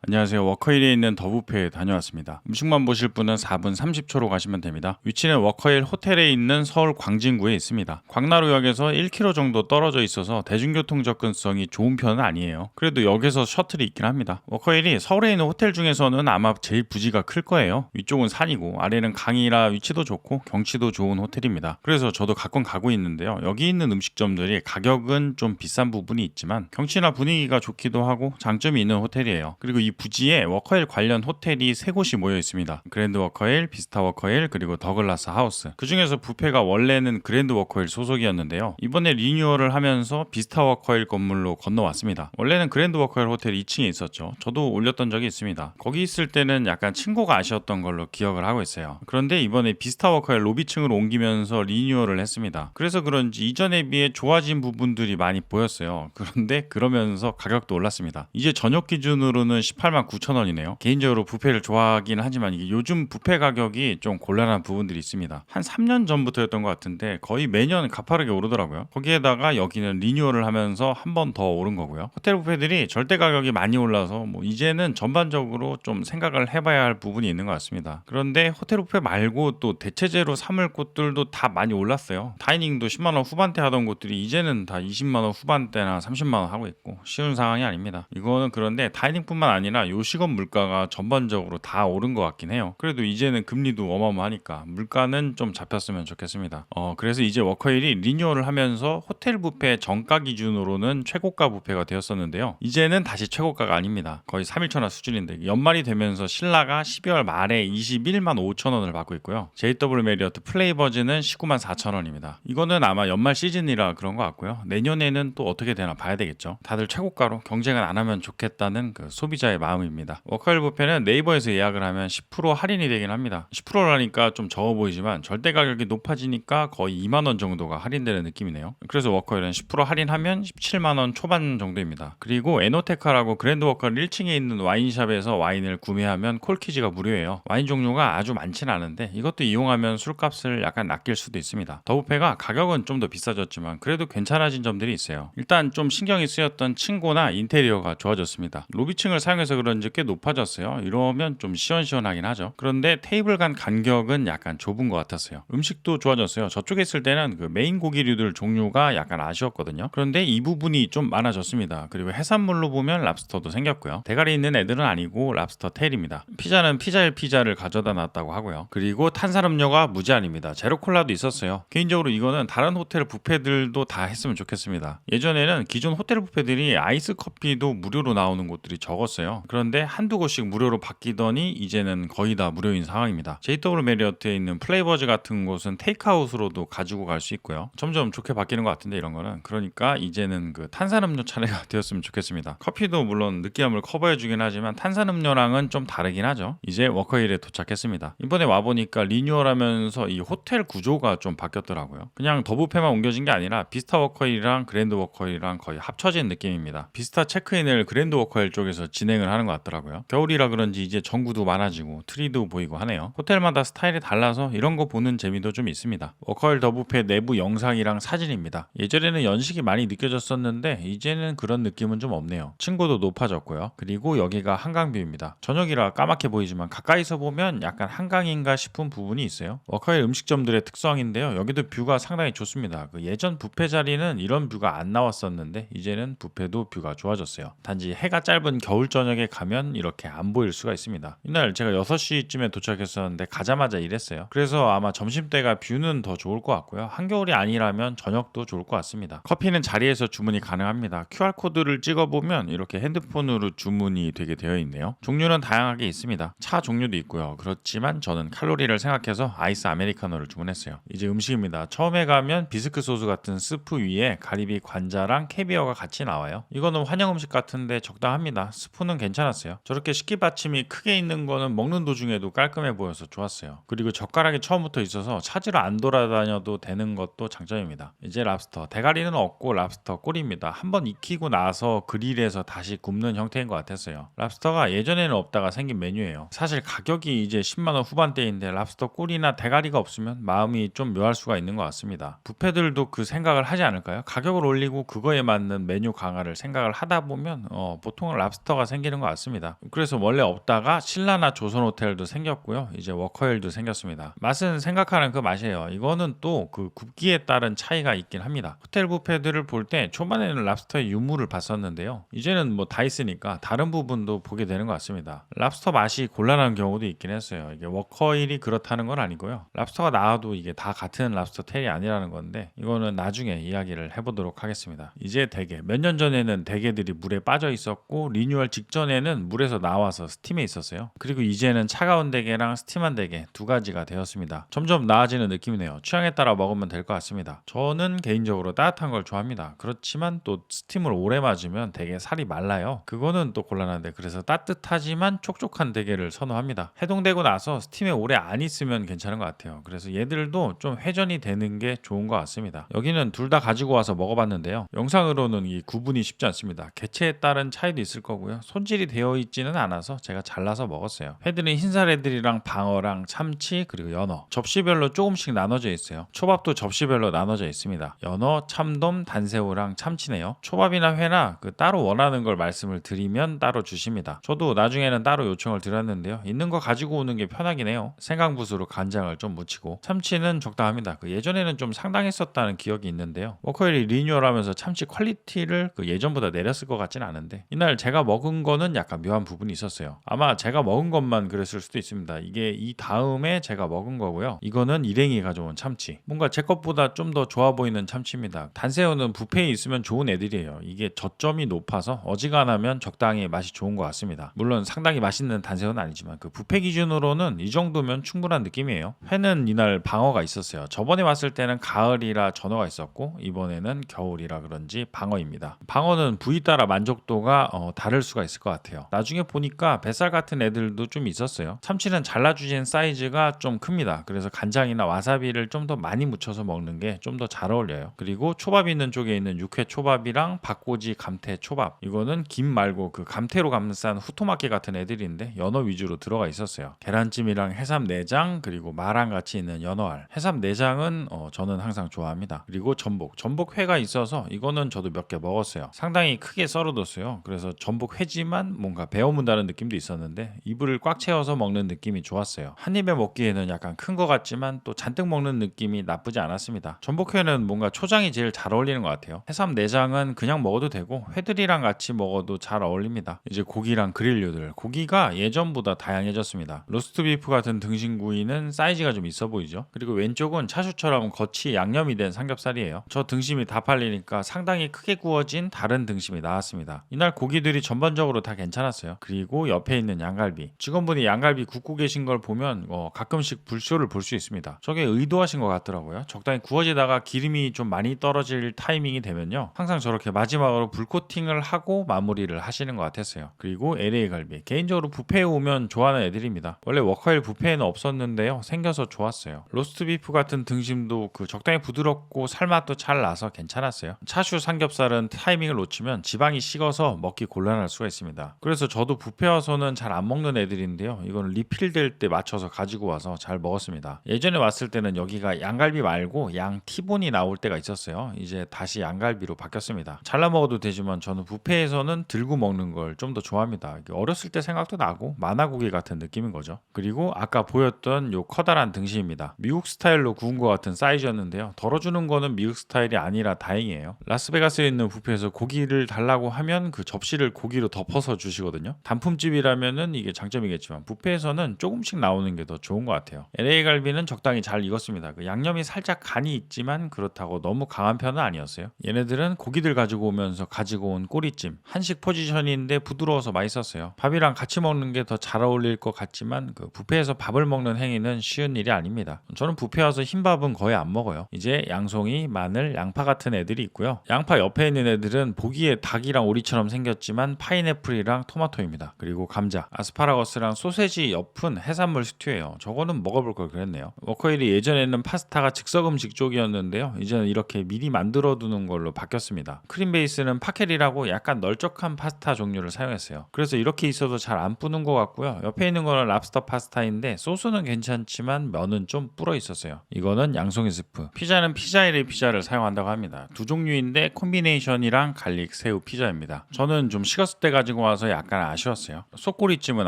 안녕하세요. 워커힐에 있는 더부페에 다녀왔습니다. 음식만 보실 분은 4분 30초로 가시면 됩니다. 위치는 워커힐 호텔에 있는 서울 광진구에 있습니다. 광나루역에서 1km 정도 떨어져 있어서 대중교통 접근성이 좋은 편은 아니에요. 그래도 역에서 셔틀이 있긴 합니다. 워커힐이 서울에 있는 호텔 중에서는 아마 제일 부지가 클 거예요. 위쪽은 산이고 아래는 강이라 위치도 좋고 경치도 좋은 호텔입니다. 그래서 저도 가끔 가고 있는데요. 여기 있는 음식점들이 가격은 좀 비싼 부분이 있지만 경치나 분위기가 좋기도 하고 장점이 있는 호텔이에요. 그리고 이 부지에 워커힐 관련 호텔이 3곳이 모여 있습니다. 그랜드 워커힐, 비스타 워커힐, 그리고 더글라스 하우스. 그 중에서 뷔페가 원래는 그랜드 워커힐 소속이었는데요. 이번에 리뉴얼을 하면서 비스타 워커힐 건물로 건너왔습니다. 원래는 그랜드 워커힐 호텔 2층에 있었죠. 저도 올렸던 적이 있습니다. 거기 있을 때는 약간 층고가 아쉬웠던 걸로 기억을 하고 있어요. 그런데 이번에 비스타 워커힐 로비층으로 옮기면서 리뉴얼을 했습니다. 그래서 그런지 이전에 비해 좋아진 부분들이 많이 보였어요. 그런데 그러면서 가격도 올랐습니다. 이제 저녁 기준으로는 18만 9천 원이네요. 개인적으로 뷔페를 좋아하긴 하지만 이게 요즘 뷔페 가격이 좀 곤란한 부분들이 있습니다. 한 3년 전부터였던 것 같은데 거의 매년 가파르게 오르더라고요. 거기에다가 여기는 리뉴얼을 하면서 한 번 더 오른 거고요. 호텔 뷔페들이 절대 가격이 많이 올라서 이제는 전반적으로 좀 생각을 해봐야 할 부분이 있는 것 같습니다. 그런데 호텔 뷔페 말고 또 대체제로 삼을 곳들도 다 많이 올랐어요. 다이닝도 10만 원 후반대 하던 곳들이 이제는 다 20만 원 후반대나 30만 원 하고 있고 쉬운 상황이 아닙니다. 이거는 그런데 다이닝뿐만 아니라 요식업 물가가 전반적으로 다 오른 것 같긴 해요. 그래도 이제는 금리도 어마어마하니까 물가는 좀 잡혔으면 좋겠습니다. 그래서 이제 워커힐이 리뉴얼을 하면서 호텔 뷔페 정가 기준으로는 최고가 뷔페가 되었었는데요. 이제는 다시 최고가가 아닙니다. 거의 3일천하 수준인데 연말이 되면서 신라가 12월 말에 21만 5천 원을 받고 있고요. JW 메리어트 플레이버즈는 19만 4천 원입니다. 이거는 아마 연말 시즌이라 그런 것 같고요. 내년에는 또 어떻게 되나 봐야 되겠죠. 다들 최고가로 경쟁을 안 하면 좋겠다는 그 소비자의 마음입니다. 워커힐 뷔페는 네이버에서 예약을 하면 10% 할인이 되긴 합니다. 10%라니까 좀 적어 보이지만 절대 가격이 높아지니까 거의 2만 원 정도가 할인되는 느낌이네요. 그래서 워커힐은 10% 할인하면 17만 원 초반 정도입니다. 그리고 에노테카라고 그랜드 워커힐 1층에 있는 와인샵에서 와인을 구매하면 콜키지가 무료예요. 와인 종류가 아주 많지는 않은데 이것도 이용하면 술값을 약간 낚일 수도 있습니다. 더부페가 가격은 좀 더 비싸졌지만 그래도 괜찮아진 점들이 있어요. 일단 좀 신경이 쓰였던 층고나 인테리어가 좋아졌습니다. 로비층을 사용해서 그런지 꽤 높아졌어요. 이러면 좀 시원시원하긴 하죠. 그런데 테이블 간 간격은 약간 좁은 것 같았어요. 음식도 좋아졌어요. 저쪽에 있을 때는 그 메인 고기류들 종류가 약간 아쉬웠거든요. 그런데 이 부분이 좀 많아졌습니다. 그리고 해산물로 보면 랍스터도 생겼고요. 대가리 있는 애들은 아니고 랍스터 테일입니다. 피자는 피자일 피자를 가져다 놨다고 하고요. 그리고 탄산음료가 무제한입니다. 제로콜라도 있었어요. 개인적으로 이거는 다른 호텔 뷔페들도 다 했으면 좋겠습니다. 예전에는 기존 호텔 뷔페들이 아이스 커피도 무료로 나오는 곳들이 적었어요. 그런데 한두 곳씩 무료로 바뀌더니 이제는 거의 다 무료인 상황입니다. JW 메리어트에 있는 플레이버즈 같은 곳은 테이크아웃으로도 가지고 갈 수 있고요. 점점 좋게 바뀌는 것 같은데 이런 거는 그러니까 이제는 그 탄산음료 차례가 되었으면 좋겠습니다. 커피도 물론 느끼함을 커버해주긴 하지만 탄산음료랑은 좀 다르긴 하죠. 이제 워커힐에 도착했습니다. 이번에 와보니까 리뉴얼하면서 이 호텔 구조가 좀 바뀌었더라고요. 그냥 더부페만 옮겨진 게 아니라 비스타 워커힐이랑 그랜드 워커힐이랑 거의 합쳐진 느낌입니다. 비스타 체크인을 그랜드 워커힐 쪽에서 진행을 하는 것 같더라고요. 겨울이라 그런지 이제 전구도 많아지고 트리도 보이고 하네요. 호텔마다 스타일이 달라서 이런 거 보는 재미도 좀 있습니다. 워커힐 더부페 내부 영상이랑 사진입니다. 예전에는 연식이 많이 느껴졌었는데 이제는 그런 느낌은 좀 없네요. 층고도 높아졌고요. 그리고 여기가 한강뷰입니다. 저녁이라 까맣게 보이지만 가까이서 보면 약간 한강인가 싶은 부분이 있어요. 워커힐 음식점들의 특성인데요. 여기도 뷰가 상당히 좋습니다. 그 예전 뷔페 자리는 이런 뷰가 안 나왔었는데 이제는 뷔페도 뷰가 좋아졌어요. 단지 해가 짧은 겨울 저녁에 가면 이렇게 안 보일 수가 있습니다. 이날 제가 6시쯤에 도착했었는데 가자마자 일했어요. 그래서 아마 점심때가 뷰는 더 좋을 것 같고요. 한겨울이 아니라면 저녁도 좋을 것 같습니다. 커피는 자리에서 주문이 가능합니다. QR코드를 찍어보면 이렇게 핸드폰으로 주문이 되게 되어 있네요. 종류는 다양하게 있습니다. 차 종류도 있고요. 그렇지만 저는 칼로리를 생각해서 아이스 아메리카노를 주문했어요. 이제 음식입니다. 처음에 가면 비스크 소스 같은 스프 위에 가리비 관자랑 캐비어가 같이 나와요. 이거는 환영 음식 같은데 적당합니다. 스프는 괜찮았어요. 저렇게 식기 받침이 크게 있는 거는 먹는 도중에도 깔끔해 보여서 좋았어요. 그리고 젓가락이 처음부터 있어서 찾으러 안 돌아다녀도 되는 것도 장점입니다. 이제 랍스터. 대가리는 없고 랍스터 꼬리입니다. 한번 익히고 나서 그릴에서 다시 굽는 형태인 것 같았어요. 랍스터가 예전에는 없다가 생긴 메뉴예요. 사실 가격이 이제 10만원 후반대인데 랍스터 꼬리나 대가리가 없으면 마음이 좀 묘할 수가 있는 것 같습니다. 뷔페들도 그 생각을 하지 않을까요? 가격을 올리고 그거에 맞는 메뉴 강화를 생각을 하다 보면 보통은 랍스터가 생기는 빠지는 것 같습니다. 그래서 원래 없다가 신라나 조선호텔도 생겼고요. 이제 워커힐도 생겼습니다. 맛은 생각하는 그 맛이에요. 이거는 또 그 굽기에 따른 차이가 있긴 합니다. 호텔 뷔페들을 볼 때 초반에는 랍스터의 유무를 봤었는데요. 이제는 뭐 다 있으니까 다른 부분도 보게 되는 것 같습니다. 랍스터 맛이 곤란한 경우도 있긴 했어요. 이게 워커힐이 그렇다는 건 아니고요. 랍스터가 나와도 이게 다 같은 랍스터 텔이 아니라는 건데 이거는 나중에 이야기를 해보도록 하겠습니다. 이제 대게, 몇 년 전에는 대게들이 물에 빠져 있었고 리뉴얼 직전에는 물에서 나와서 스팀에 있었어요. 그리고 이제는 차가운 대게랑 스팀한 대게 두 가지가 되었습니다. 점점 나아지는 느낌이네요. 취향에 따라 먹으면 될 것 같습니다. 저는 개인적으로 따뜻한 걸 좋아합니다. 그렇지만 또 스팀을 오래 맞으면 대게 살이 말라요. 그거는 또 곤란한데 그래서 따뜻하지만 촉촉한 대게를 선호합니다. 해동되고 나서 스팀에 오래 안 있으면 괜찮은 것 같아요. 그래서 얘들도 좀 회전이 되는 게 좋은 것 같습니다. 여기는 둘 다 가지고 와서 먹어봤는데요. 영상으로는 이 구분이 쉽지 않습니다. 개체에 따른 차이도 있을 거고요. 손질이 되어 있지는 않아서 제가 잘라서 먹었어요. 회들은 흰살 애들이랑 방어랑 참치 그리고 연어 접시별로 조금씩 나눠져 있어요. 초밥도 접시별로 나눠져 있습니다. 연어, 참돔, 단새우랑 참치네요. 초밥이나 회나 그 따로 원하는 걸 말씀을 드리면 따로 주십니다. 저도 나중에는 따로 요청을 드렸는데요. 있는 거 가지고 오는 게 편하긴 해요. 생강붓으로 간장을 좀 묻히고 참치는 적당합니다. 그 예전에는 좀 상당했었다는 기억이 있는데요. 워커힐이 리뉴얼하면서 참치 퀄리티를 그 예전보다 내렸을 것 같진 않은데 이날 제가 먹은 거는 약간 묘한 부분이 있었어요. 아마 제가 먹은 것만 그랬을 수도 있습니다. 이게 이 다음에 제가 먹은 거고요. 이거는 일행이 가져온 참치. 뭔가 제 것보다 좀 더 좋아 보이는 참치입니다. 단새우는 뷔페에 있으면 좋은 애들이에요. 이게 저점이 높아서 어지간하면 적당히 맛이 좋은 것 같습니다. 물론 상당히 맛있는 단새우는 아니지만 그 뷔페 기준으로는 이 정도면 충분한 느낌이에요. 회는 이날 방어가 있었어요. 저번에 왔을 때는 가을이라 전어가 있었고 이번에는 겨울이라 그런지 방어입니다. 방어는 부위 따라 만족도가 다를 수가 있을 것 같아요. 나중에 보니까 뱃살 같은 애들도 좀 있었어요. 참치는 잘라주신 사이즈가 좀 큽니다. 그래서 간장이나 와사비를 좀 더 많이 묻혀서 먹는 게 좀 더 잘 어울려요. 그리고 초밥 있는 쪽에 있는 육회 초밥이랑 박고지 감태 초밥, 이거는 김 말고 그 감태로 감싼 후토마키 같은 애들인데 연어 위주로 들어가 있었어요. 계란찜이랑 해삼 내장 그리고 마랑 같이 있는 연어알. 해삼 내장은 저는 항상 좋아합니다. 그리고 전복회가 있어서 이거는 저도 몇 개 먹었어요. 상당히 크게 썰어뒀어요. 그래서 전복회지만 뭔가 베어 문다는 느낌도 있었는데 이불을 꽉 채워서 먹는 느낌이 좋았어요. 한 입에 먹기에는 약간 큰 것 같지만 또 잔뜩 먹는 느낌이 나쁘지 않았습니다. 전복회는 뭔가 초장이 제일 잘 어울리는 것 같아요. 해삼 내장은 그냥 먹어도 되고 회들이랑 같이 먹어도 잘 어울립니다. 이제 고기랑 그릴류들. 고기가 예전보다 다양해졌습니다. 로스트 비프 같은 등심구이는 사이즈가 좀 있어 보이죠. 그리고 왼쪽은 차슈처럼 겉이 양념이 된 삼겹살이에요. 저 등심이 다 팔리니까 상당히 크게 구워진 다른 등심이 나왔습니다. 이날 고기들이 전반적으로 다 괜찮았어요. 그리고 옆에 있는 양갈비. 직원분이 양갈비 굽고 계신 걸 보면 가끔씩 불쇼를 볼 수 있습니다. 저게 의도하신 것 같더라고요. 적당히 구워지다가 기름이 좀 많이 떨어질 타이밍이 되면요. 항상 저렇게 마지막으로 불코팅을 하고 마무리를 하시는 것 같았어요. 그리고 LA 갈비. 개인적으로 뷔페에 오면 좋아하는 애들입니다. 원래 워커힐 뷔페에는 없었는데요. 생겨서 좋았어요. 로스트 비프 같은 등심도 그 적당히 부드럽고 살맛도 잘 나서 괜찮았어요. 차슈 삼겹살은 타이밍을 놓치면 지방이 식어서 먹기 곤란할 수가 있습니다. 그래서 저도 뷔페 와서는 잘 안 먹는 애들인데요. 이거는 리필될 때 맞춰서 가지고 와서 잘 먹었습니다. 예전에 왔을 때는 여기가 양갈비 말고 양 티본이 나올 때가 있었어요. 이제 다시 양갈비로 바뀌었습니다. 잘라 먹어도 되지만 저는 뷔페에서는 들고 먹는 걸 좀 더 좋아합니다. 어렸을 때 생각도 나고 만화고기 같은 느낌인 거죠. 그리고 아까 보였던 요 커다란 등심입니다. 미국 스타일로 구운 것 같은 사이즈였는데요. 덜어주는 거는 미국 스타일이 아니라 다행이에요. 라스베가스에 있는 뷔페에서 고기를 달라고 하면 그 접시를 고기로 덮어서 주시거든요. 단품집이라면은 이게 장점이겠지만 뷔페에서는 조금씩 나오는 게 더 좋은 것 같아요. LA 갈비는 적당히 잘 익었습니다. 그 양념이 살짝 간이 있지만 그렇다고 너무 강한 편은 아니었어요. 얘네들은 고기들 가지고 오면서 가지고 온 꼬리찜, 한식 포지션인데 부드러워서 맛있었어요. 밥이랑 같이 먹는 게 더 잘 어울릴 것 같지만 그 뷔페에서 밥을 먹는 행위는 쉬운 일이 아닙니다. 저는 뷔페 와서 흰밥은 거의 안 먹어요. 이제 양송이, 마늘, 양파 같은 애들이 있고요. 양파 옆에 있는 애들은 보기에 닭이랑 오리처럼 생겼지만 파인애플이랑 토마토입니다. 그리고 감자, 아스파라거스랑 소세지 옆은 해산물 스튜예요. 저거는 먹어볼 걸 그랬네요. 워커힐이 예전에는 파스타가 즉석 음식 쪽이었는데요. 이제는 이렇게 미리 만들어 두는 걸로 바뀌었습니다. 크림 베이스는 파켈이라고 약간 널쩍한 파스타 종류를 사용했어요. 그래서 이렇게 있어도 잘 안 뿌는 것 같고요. 옆에 있는 거는 랍스터 파스타인데 소스는 괜찮지만 면은 좀 불어 있었어요. 이거는 양송이 스프. 피자는 피자일의 피자를 사용한다고 합니다. 두 종류인데 콤비네이션이랑 갈릭 새우 피자입니다. 저는 좀 식었을 때 가지고 와서 약간 아쉬웠어요. 속꼬리찜은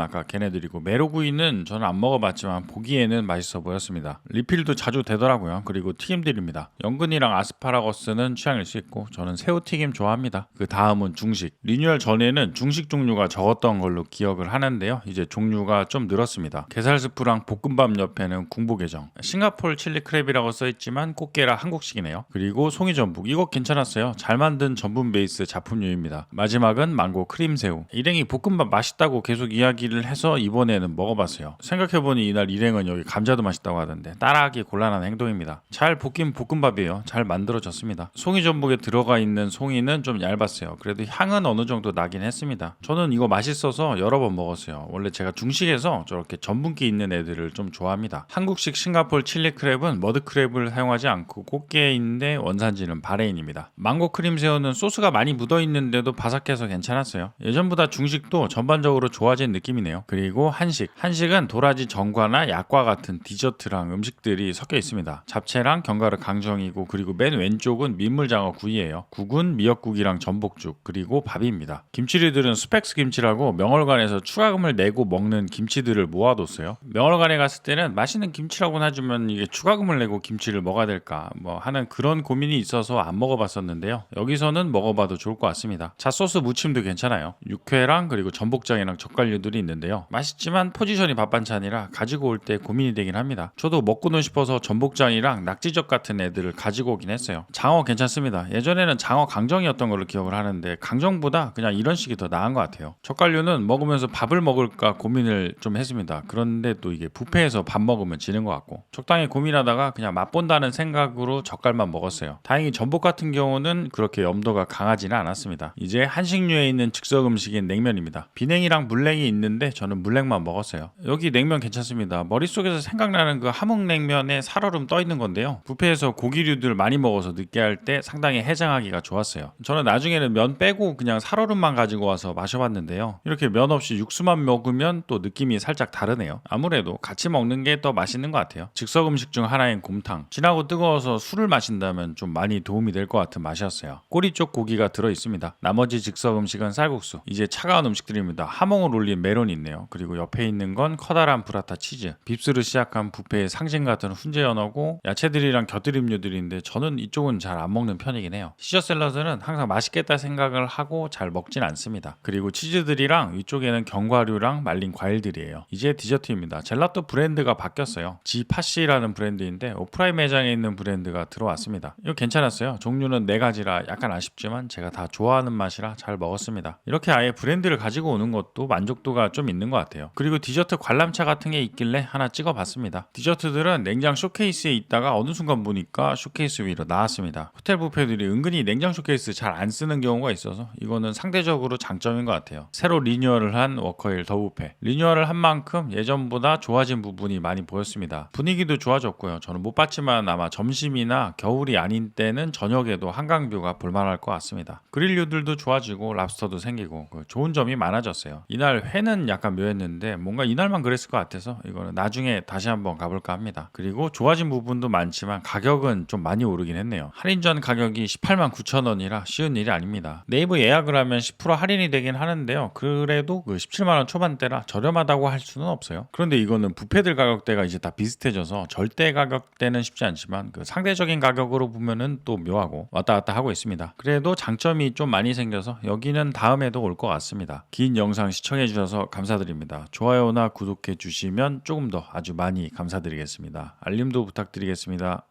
아까 걔네들이고 메로구이는 저는 안 먹어봤지만 보기에는 맛있어 보였습니다. 리필도 자주 되더라고요. 그리고 튀김들입니다. 연근이랑 아스파라거스는 취향일 수 있고 저는 새우튀김 좋아합니다. 그 다음은 중식. 리뉴얼 전에는 중식 종류가 적었던 걸로 기억을 하는데요. 이제 종류가 좀 늘었습니다. 게살스프랑 볶음밥 옆에는 궁보게장, 싱가포르 칠리 크랩이라고 써있지만 꽃게라 한국식이네요. 그리고 송이전복, 이거 괜찮았어요. 잘 만든 전분 베이스 작품류입니다. 마지막은 망고 크림새우. 일행이 볶음밥 맛있다고 계속 이야기를 해서 이번에는 먹어봤어요. 생각해보니 이날 일행은 여기 감자도 맛있다고 하던데 따라하기 곤란한 행동입니다. 잘 볶인 볶음밥이에요. 잘 만들어졌습니다. 송이전복에 들어가 있는 송이는 좀 얇았어요. 그래도 향은 어느 정도 나긴 했습니다. 저는 이거 맛있어서 여러 번 먹었어요. 원래 제가 중식에서 저렇게 전분기 있는 애들을 좀 좋아합니다. 한국식 싱가포르 칠리 크랩은 머드크랩을 사용하지 않고 꽃게인데 원산지는 바레인입니다. 망고 크림새우는 소스가 많이 묻어있는데도 바삭해서 괜찮았어요. 예전보다 중식도 전반적으로 좋아진 느낌이네요. 그리고 한식은 도라지 전과나 약과 같은 디저트랑 음식들이 섞여 있습니다. 잡채랑 견과류 강정이고 그리고 맨 왼쪽은 민물장어 구이예요. 국은 미역국이랑 전복죽 그리고 밥입니다. 김치류들은 스펙스 김치라고 명월관에서 추가금을 내고 먹는 김치들을 모아뒀어요. 명월관에 갔을 때는 맛있는 김치라고는 하지만 이게 추가금을 내고 김치를 먹어야 될까 하는 그런 고민이 있어서 안 먹어봤었는데요. 여기서는 먹어봐도 좋을 것 같습니다. 잣소스 무침도 괜찮아요. 육회랑 그리고 전복장이랑 젓갈류들이 있는데요. 맛있지만 포지션이 밥반찬이라 가지고 올 때 고민이 되긴 합니다. 저도 먹고는 싶어서 전복장이랑 낙지젓 같은 애들을 가지고 오긴 했어요. 장어 괜찮습니다. 예전에는 장어 강정이었던 걸로 기억을 하는데 강정보다 그냥 이런 식이 더 나은 것 같아요. 젓갈류는 먹으면서 밥을 먹을까 고민을 좀 했습니다. 그런데 또 이게 뷔페에서 밥 먹으면 지는 것 같고 적당히 고민하다가 그냥 맛본다는 생각으로 젓갈만 먹었어요. 다행히 전복 같은 경우는 그렇게 염도가 강하지는 않았습니다. 이제 한식류에 있는 즉석 음식인 냉면입니다. 비냉이랑 물냉이 있는데 저는 물냉만 먹었어요. 여기 냉면 괜찮습니다. 머릿속에서 생각나는 그 함흥냉면에 살얼음 떠 있는 건데요. 뷔페에서 고기류들 많이 먹어서 느끼할 때 상당히 해장하기가 좋았어요. 저는 나중에는 면 빼고 그냥 살얼음만 가지고 와서 마셔봤는데요. 이렇게 면 없이 육수만 먹으면 또 느낌이 살짝 다르네요. 아무래도 같이 먹는 게 더 맛있는 것 같아요. 즉석 음식 중 하나인 곰탕. 진하고 뜨거워서 술을 마신다면 좀 많이 도움이 될 것 같은 맛이었어요. 꼬리 쪽 고기가 들어있습니다. 나머지 즉석 음식은 쌀국수. 이제 차가운 음식들입니다. 하몽을 올린 메론이 있네요. 그리고 옆에 있는 건 커다란 브라타 치즈. 빕스로 시작한 뷔페의 상징 같은 훈제 연어고 야채들이랑 곁들임류들인데 저는 이쪽은 잘 안 먹는 편이긴 해요. 시저 샐러드는 항상 맛있겠다 생각을 하고 잘 먹진 않습니다. 그리고 치즈들이랑 위쪽에는 견과류랑 말린 과일들이에요. 이제 디저트입니다. 젤라또 브랜드가 바뀌었어요. 지파시라는 브랜드인데 오프라인 매장에 있는 브랜드가 들어왔습니다. 이거 괜찮았어요. 종류는 4가지라 약간 아쉽지만 제가 다 좋아하는 맛이라 잘 먹었습니다. 이렇게 아예 브랜드를 가지고 오는 것도 만족도가 좀 있는 것 같아요. 그리고 디저트 관람차 같은 게 있길래 하나 찍어봤습니다. 디저트들은 냉장 쇼케이스에 있다가 어느 순간 보니까 쇼케이스 위로 나왔습니다. 호텔 뷔페들이 은근히 냉장 쇼케이스 잘 안 쓰는 경우가 있어서 이거는 상대적으로 장점인 것 같아요. 새로 리뉴얼을 한 워커힐 더 뷔페. 리뉴얼을 한 만큼 예전보다 좋아진 부분이 많이 보였습니다. 분위기도 좋아졌고요. 저는 못 봤지만 아마 점심이나 겨울이 아닌 때는 저녁에도 한강뷰가 볼만할 것 같습니다. 그릴류들도 좋아지고 랍스터도 생기고 좋은 점이 많아졌어요. 이날 회는 약간 묘했는데 뭔가 이날만 그랬을 것 같아서 이거는 나중에 다시 한번 가볼까 합니다. 그리고 좋아진 부분도 많지만 가격은 좀 많이 오르긴 했네요. 할인전 가격이 189,000원이라 쉬운 일이 아닙니다. 네이버 예약을 하면 10% 할인이 되긴 하는데요. 그래도 그 17만원 초반대라 저렴하다고 할 수는 없어요. 그런데 이거는 뷔페들 가격대가 이제 다 비슷해져서 절대 가격대는 쉽지 않지만 그 상대적인 가격으로 보면은 또 묘하고 왔다 갔다 하고 있습니다. 그래도 장점이 좀 많이 생겨서 여기는 다음에도 올 것 같습니다. 긴 영상 시청해 주셔서 감사드립니다. 좋아요나 구독해 주시면 조금 더 아주 많이 감사드리겠습니다. 알림도 부탁드리겠습니다.